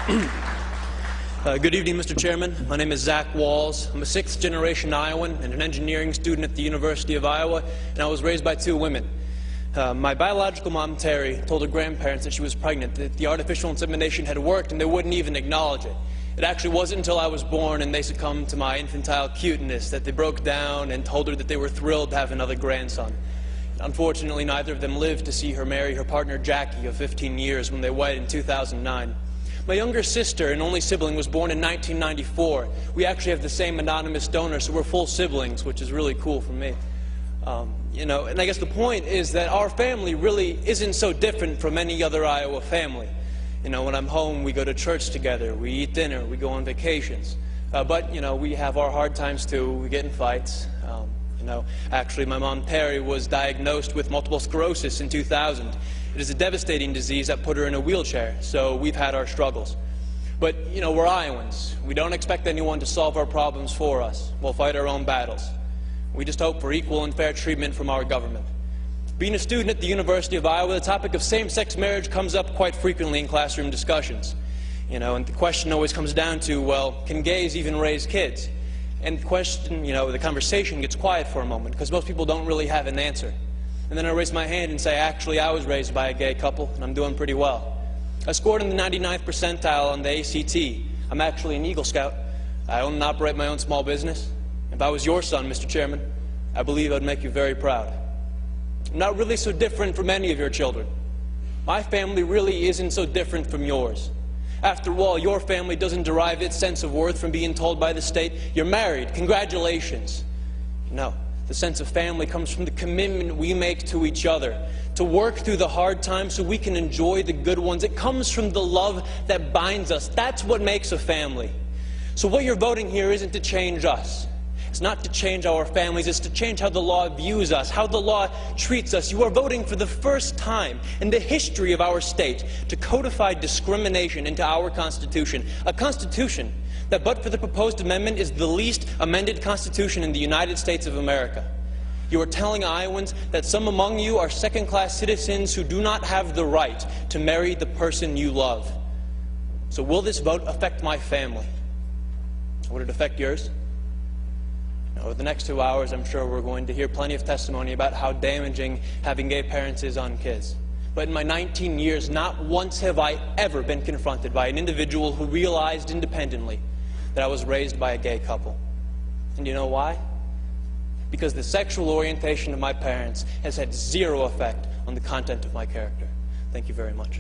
Good evening, Mr. Chairman. My name is Zach Wahls. I'm a sixth-generation Iowan and an engineering student at the University of Iowa, and I was raised by two women. My biological mom, Terry, told her grandparents that she was pregnant, that the artificial insemination had worked, and they wouldn't even acknowledge it. It actually wasn't until I was born and they succumbed to my infantile cuteness that they broke down and told her that they were thrilled to have another grandson. Unfortunately, neither of them lived to see her marry her partner, Jackie, of 15 years when they wedded in 2009. My younger sister and only sibling was born in 1994. We actually have the same anonymous donor, so we're full siblings, which is really cool for me. And I guess the point is that our family really isn't so different from any other Iowa family. When I'm home, we go to church together, we eat dinner, we go on vacations. But we have our hard times too. We get in fights. Actually, my mom, Terry, was diagnosed with multiple sclerosis in 2000. It is a devastating disease that put her in a wheelchair, so we've had our struggles. But, we're Iowans. We don't expect anyone to solve our problems for us. We'll fight our own battles. We just hope for equal and fair treatment from our government. Being a student at the University of Iowa, the topic of same-sex marriage comes up quite frequently in classroom discussions. And the question always comes down to, well, can gays even raise kids? And the conversation gets quiet for a moment because most people don't really have an answer. And then I raise my hand and say, actually, I was raised by a gay couple, and I'm doing pretty well. I scored in the 99th percentile on the ACT. I'm actually an Eagle Scout. I own and operate my own small business. If I was your son, Mr. Chairman, I believe I'd make you very proud. I'm not really so different from any of your children. My family really isn't so different from yours. After all, your family doesn't derive its sense of worth from being told by the state, you're married, congratulations. No. The sense of family comes from the commitment we make to each other, to work through the hard times so we can enjoy the good ones. It comes from the love that binds us. That's what makes a family. So what you're voting here isn't to change us. It's not to change our families. It's to change how the law views us, how the law treats us. You are voting for the first time in the history of our state to codify discrimination into our Constitution, a Constitution that, but for the proposed amendment, is the least amended Constitution in the United States of America. You are telling Iowans that some among you are second-class citizens who do not have the right to marry the person you love. So will this vote affect my family? Would it affect yours? Over the next 2 hours, I'm sure we're going to hear plenty of testimony about how damaging having gay parents is on kids. But in my 19 years, not once have I ever been confronted by an individual who realized independently that I was raised by a gay couple. And you know why? Because the sexual orientation of my parents has had zero effect on the content of my character. Thank you very much.